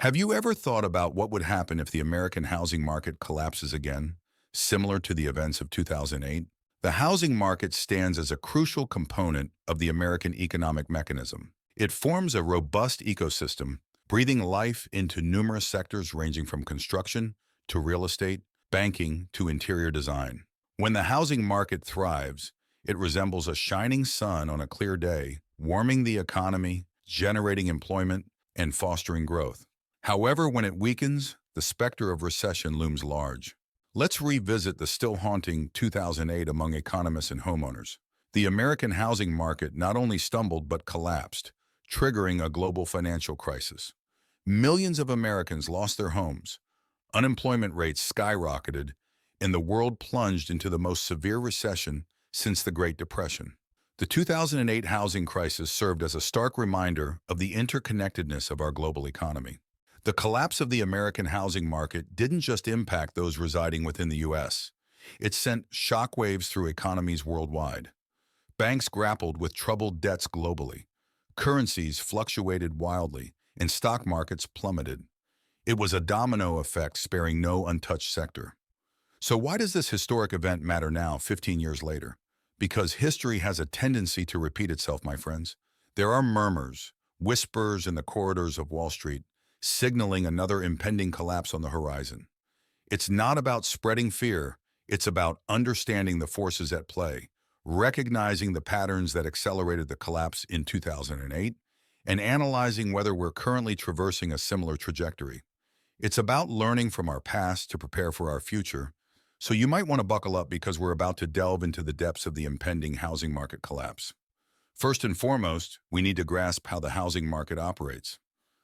Have you ever thought about what would happen if the American housing market collapses again, similar to the events of 2008? The housing market stands as a crucial component of the American economic mechanism. It forms a robust ecosystem, breathing life into numerous sectors ranging from construction to real estate, banking to interior design. When the housing market thrives, it resembles a shining sun on a clear day, warming the economy, generating employment, and fostering growth. However, when it weakens, the specter of recession looms large. Let's revisit the still haunting 2008 among economists and homeowners. The American housing market not only stumbled but collapsed, triggering a global financial crisis. Millions of Americans lost their homes, unemployment rates skyrocketed, and the world plunged into the most severe recession since the Great Depression. The 2008 housing crisis served as a stark reminder of the interconnectedness of our global economy. The collapse of the American housing market didn't just impact those residing within the U.S. It sent shockwaves through economies worldwide. Banks grappled with troubled debts globally. Currencies fluctuated wildly, and stock markets plummeted. It was a domino effect sparing no untouched sector. So why does this historic event matter now, 15 years later? Because history has a tendency to repeat itself, my friends. There are murmurs, whispers in the corridors of Wall Street, signaling another impending collapse on the horizon. It's not about spreading fear, it's about understanding the forces at play, recognizing the patterns that accelerated the collapse in 2008, and analyzing whether we're currently traversing a similar trajectory. It's about learning from our past to prepare for our future, so you might want to buckle up because we're about to delve into the depths of the impending housing market collapse. First and foremost, we need to grasp how the housing market operates.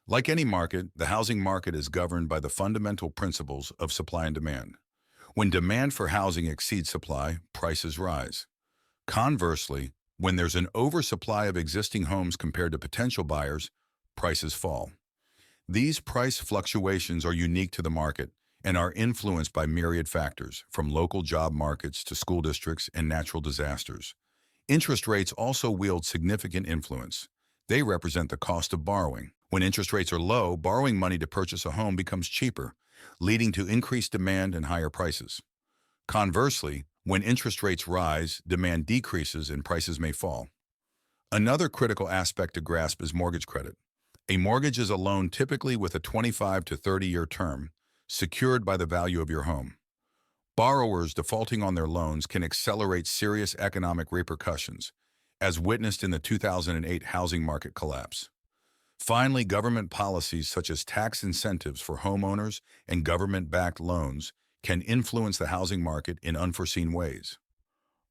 Like any market, the housing market is governed by the fundamental principles of supply and demand. When demand for housing exceeds supply, prices rise. Conversely, when there's an oversupply of existing homes compared to potential buyers, prices fall. These price fluctuations are unique to the market and are influenced by myriad factors, from local job markets to school districts and natural disasters. Interest rates also wield significant influence. They represent the cost of borrowing. When interest rates are low, borrowing money to purchase a home becomes cheaper, leading to increased demand and higher prices. Conversely, when interest rates rise, demand decreases and prices may fall. Another critical aspect to grasp is mortgage credit. A mortgage is a loan typically with a 25 to 30-year term, secured by the value of your home. Borrowers defaulting on their loans can accelerate serious economic repercussions, as witnessed in the 2008 housing market collapse. Finally, government policies such as tax incentives for homeowners and government-backed loans can influence the housing market in unforeseen ways.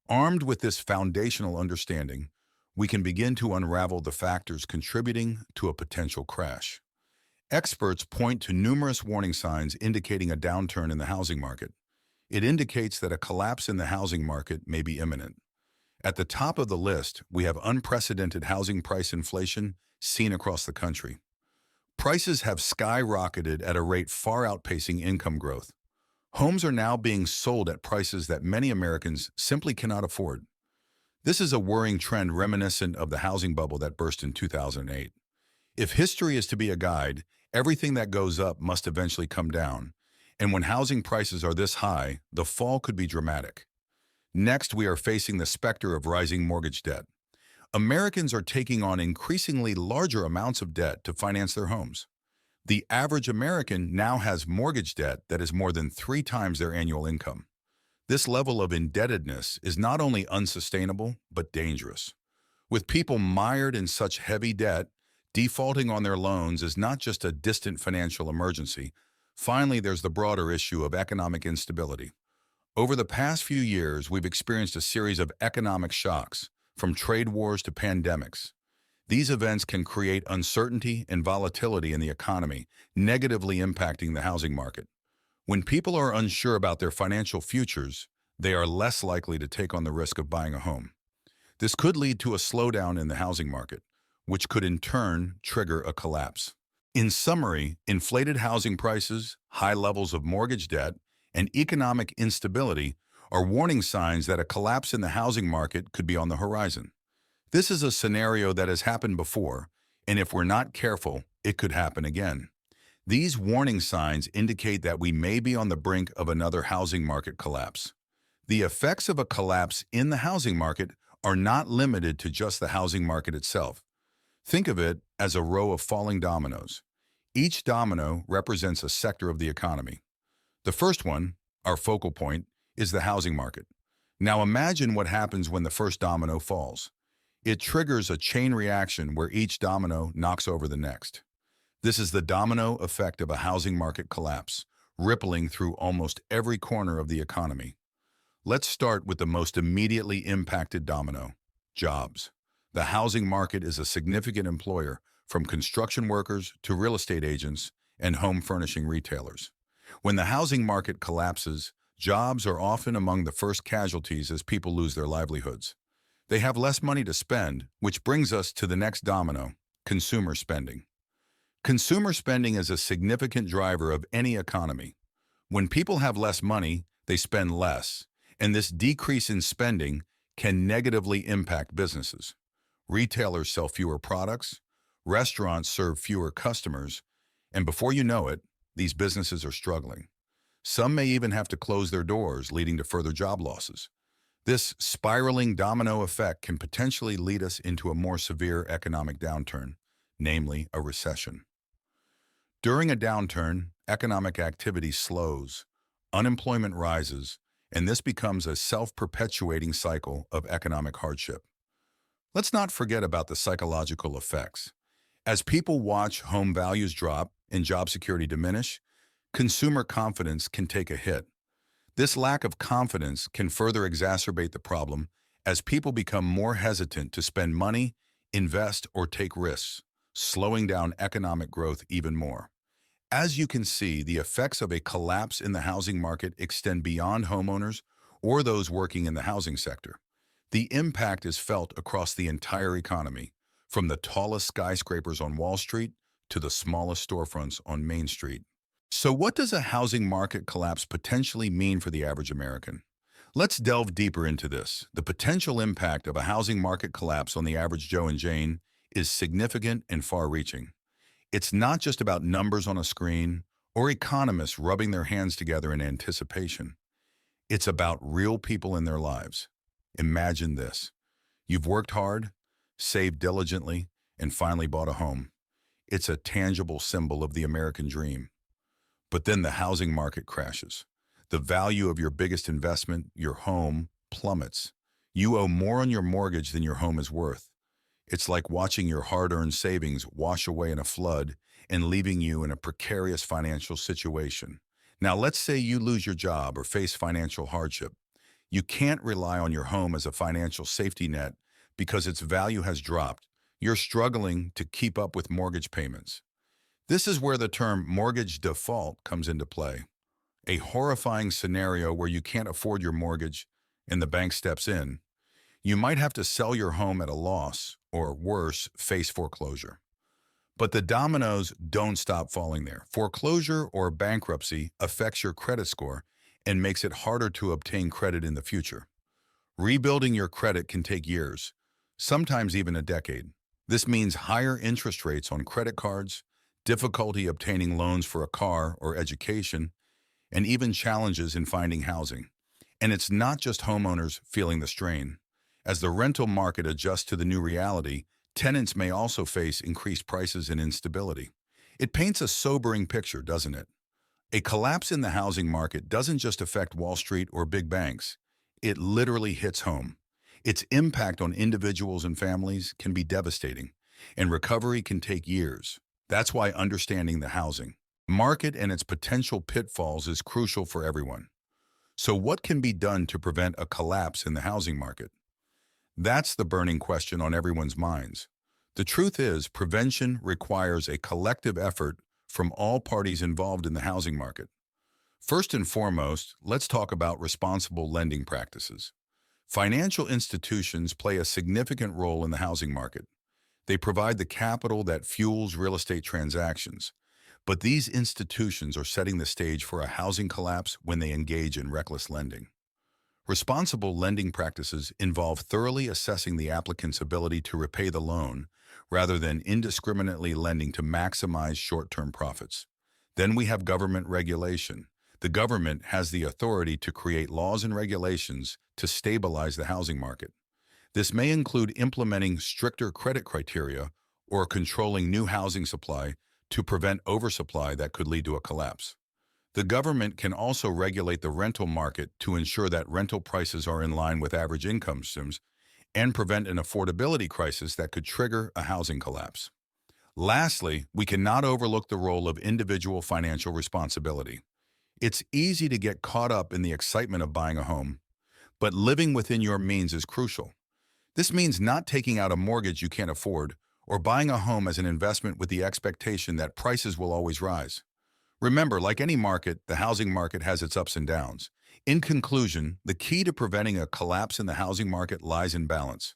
Armed with this foundational understanding, we can begin to unravel the factors contributing to a potential crash. Experts point to numerous warning signs indicating a downturn in the housing market. It indicates that a collapse in the housing market may be imminent. At the top of the list, we have unprecedented housing price inflation seen across the country. Prices have skyrocketed at a rate far outpacing income growth. Homes are now being sold at prices that many Americans simply cannot afford. This is a worrying trend reminiscent of the housing bubble that burst in 2008. If history is to be a guide, everything that goes up must eventually come down. And when housing prices are this high, the fall could be dramatic. Next, we are facing the specter of rising mortgage debt. Americans are taking on increasingly larger amounts of debt to finance their homes. The average American now has mortgage debt that is more than 3 times their annual income. This level of indebtedness is not only unsustainable, but dangerous. With people mired in such heavy debt, defaulting on their loans is not just a distant financial emergency. Finally, there's the broader issue of economic instability. Over the past few years, we've experienced a series of economic shocks, from trade wars to pandemics. These events can create uncertainty and volatility in the economy, negatively impacting the housing market. When people are unsure about their financial futures, they are less likely to take on the risk of buying a home. This could lead to a slowdown in the housing market, which could in turn trigger a collapse. In summary, inflated housing prices, high levels of mortgage debt, and economic instability are warning signs that a collapse in the housing market could be on the horizon. This is a scenario that has happened before, and if we're not careful, it could happen again. These warning signs indicate that we may be on the brink of another housing market collapse. The effects of a collapse in the housing market are not limited to just the housing market itself. Think of it as a row of falling dominoes. Each domino represents a sector of the economy. The first one, our focal point, is the housing market. Now imagine what happens when the first domino falls. It triggers a chain reaction where each domino knocks over the next. This is the domino effect of a housing market collapse, rippling through almost every corner of the economy. Let's start with the most immediately impacted domino, jobs. The housing market is a significant employer, from construction workers to real estate agents and home furnishing retailers. When the housing market collapses, jobs are often among the first casualties as people lose their livelihoods. They have less money to spend, which brings us to the next domino, consumer spending. Consumer spending is a significant driver of any economy. When people have less money, they spend less, and this decrease in spending can negatively impact businesses. Retailers sell fewer products, restaurants serve fewer customers, and before you know it, these businesses are struggling. Some may even have to close their doors, leading to further job losses. This spiraling domino effect can potentially lead us into a more severe economic downturn, namely a recession. During a downturn, economic activity slows, unemployment rises, and this becomes a self-perpetuating cycle of economic hardship. Let's not forget about the psychological effects. As people watch home values drop and job security diminish, consumer confidence can take a hit. This lack of confidence can further exacerbate the problem as people become more hesitant to spend money, invest, or take risks, slowing down economic growth even more. As you can see, the effects of a collapse in the housing market extend beyond homeowners or those working in the housing sector. The impact is felt across the entire economy, from the tallest skyscrapers on Wall Street to the smallest storefronts on Main Street. So what does a housing market collapse potentially mean for the average American? Let's delve deeper into this. The potential impact of a housing market collapse on the average Joe and Jane is significant and far-reaching. It's not just about numbers on a screen or economists rubbing their hands together in anticipation. It's about real people in their lives. Imagine this. You've worked hard, saved diligently, and finally bought a home. It's a tangible symbol of the American dream. But then the housing market crashes. The value of your biggest investment, your home, plummets. You owe more on your mortgage than your home is worth. It's like watching your hard-earned savings wash away in a flood and leaving you in a precarious financial situation. Now, let's say you lose your job or face financial hardship. You can't rely on your home as a financial safety net because its value has dropped. You're struggling to keep up with mortgage payments. This is where the term mortgage default comes into play. A horrifying scenario where you can't afford your mortgage and the bank steps in. You might have to sell your home at a loss, or worse, face foreclosure. But the dominoes don't stop falling there. Foreclosure or bankruptcy affects your credit score and makes it harder to obtain credit in the future. Rebuilding your credit can take years, sometimes even a decade. This means higher interest rates on credit cards, difficulty obtaining loans for a car or education, and even challenges in finding housing. And it's not just homeowners feeling the strain. As the rental market adjusts to the new reality, tenants may also face increased prices and instability. It paints a sobering picture, doesn't it? A collapse in the housing market doesn't just affect Wall Street or big banks. It literally hits home. Its impact on individuals and families can be devastating, and recovery can take years. That's why understanding the housing market and its potential pitfalls is crucial for everyone. So what can be done to prevent a collapse in the housing market? That's the burning question on everyone's minds. The truth is, prevention requires a collective effort from all parties involved in the housing market. First and foremost, let's talk about responsible lending practices. Financial institutions play a significant role in the housing market. They provide the capital that fuels real estate transactions. But these institutions are setting the stage for a housing collapse when they engage in reckless lending. Responsible lending practices involve thoroughly assessing the applicant's ability to repay the loan rather than indiscriminately lending to maximize short-term profits. Then we have government regulation. The government has the authority to create laws and regulations to stabilize the housing market. This may include implementing stricter credit criteria or controlling new housing supply to prevent oversupply that could lead to a collapse. The government can also regulate the rental market to ensure that rental prices are in line with average income streams and prevent an affordability crisis that could trigger a housing collapse. Lastly, we cannot overlook the role of individual financial responsibility. It's easy to get caught up in the excitement of buying a home, but living within your means is crucial. This means not taking out a mortgage you can't afford or buying a home as an investment with the expectation that prices will always rise. Remember, like any market, the housing market has its ups and downs. In conclusion, the key to preventing a collapse in the housing market lies in balance.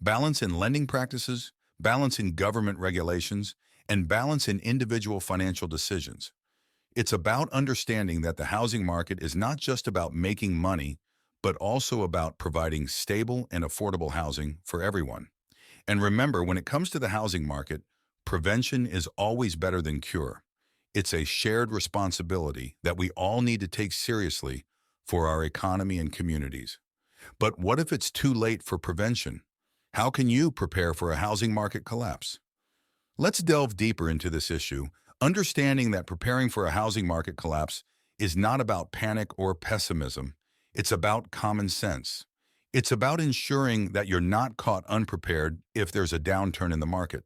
Balance in lending practices, balance in government regulations, and balance in individual financial decisions. It's about understanding that the housing market is not just about making money, but also about providing stable and affordable housing for everyone. And remember, when it comes to the housing market, prevention is always better than cure. It's a shared responsibility that we all need to take seriously for our economy and communities. But what if it's too late for prevention? How can you prepare for a housing market collapse? Let's delve deeper into this issue, understanding that preparing for a housing market collapse is not about panic or pessimism. It's about common sense. It's about ensuring that you're not caught unprepared if there's a downturn in the market.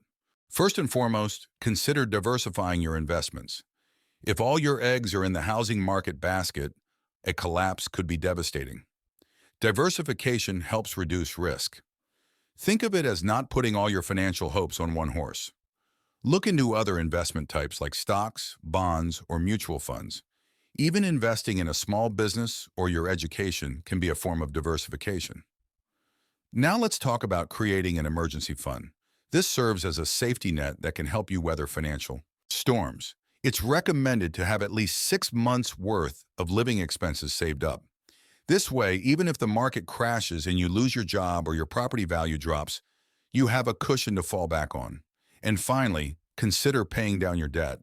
First and foremost, consider diversifying your investments. If all your eggs are in the housing market basket, a collapse could be devastating. Diversification helps reduce risk. Think of it as not putting all your financial hopes on one horse. Look into other investment types like stocks, bonds, or mutual funds. Even investing in a small business or your education can be a form of diversification. Now let's talk about creating an emergency fund. This serves as a safety net that can help you weather financial storms. It's recommended to have at least 6 months' worth of living expenses saved up. This way, even if the market crashes and you lose your job or your property value drops, you have a cushion to fall back on. And finally, consider paying down your debt.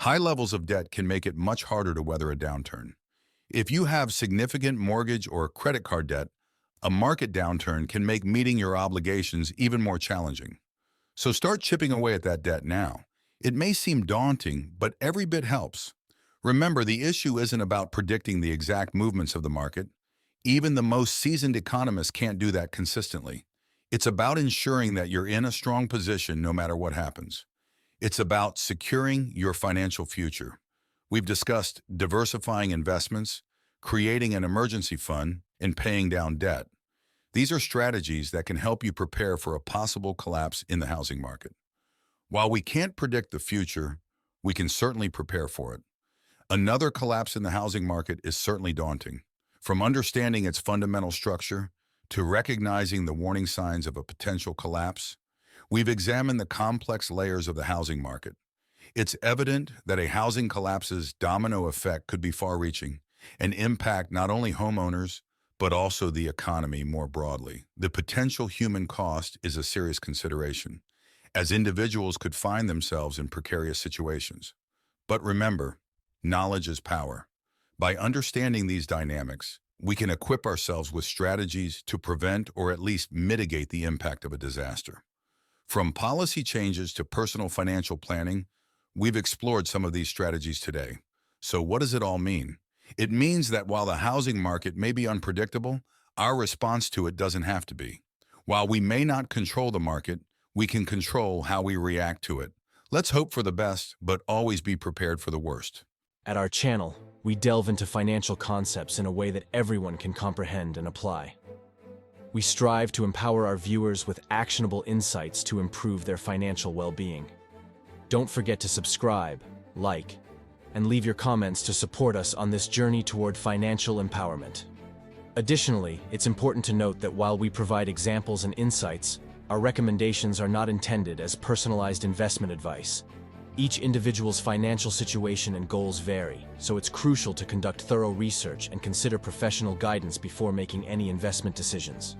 High levels of debt can make it much harder to weather a downturn. If you have significant mortgage or credit card debt, a market downturn can make meeting your obligations even more challenging. So start chipping away at that debt now. It may seem daunting, but every bit helps. Remember, the issue isn't about predicting the exact movements of the market. Even the most seasoned economists can't do that consistently. It's about ensuring that you're in a strong position no matter what happens. It's about securing your financial future. We've discussed diversifying investments, creating an emergency fund, and paying down debt. These are strategies that can help you prepare for a possible collapse in the housing market. While we can't predict the future, we can certainly prepare for it. Another collapse in the housing market is certainly daunting. From understanding its fundamental structure to recognizing the warning signs of a potential collapse, we've examined the complex layers of the housing market. It's evident that a housing collapse's domino effect could be far-reaching and impact not only homeowners, but also the economy more broadly. The potential human cost is a serious consideration, as individuals could find themselves in precarious situations. But remember, knowledge is power. By understanding these dynamics, we can equip ourselves with strategies to prevent or at least mitigate the impact of a disaster. From policy changes to personal financial planning, we've explored some of these strategies today. So what does it all mean? It means that while the housing market may be unpredictable, our response to it doesn't have to be. While we may not control the market, we can control how we react to it. Let's hope for the best, but always be prepared for the worst. At our channel, we delve into financial concepts in a way that everyone can comprehend and apply. We strive to empower our viewers with actionable insights to improve their financial well-being. Don't forget to subscribe, like, and leave your comments to support us on this journey toward financial empowerment. Additionally, it's important to note that while we provide examples and insights, our recommendations are not intended as personalized investment advice. Each individual's financial situation and goals vary, so it's crucial to conduct thorough research and consider professional guidance before making any investment decisions.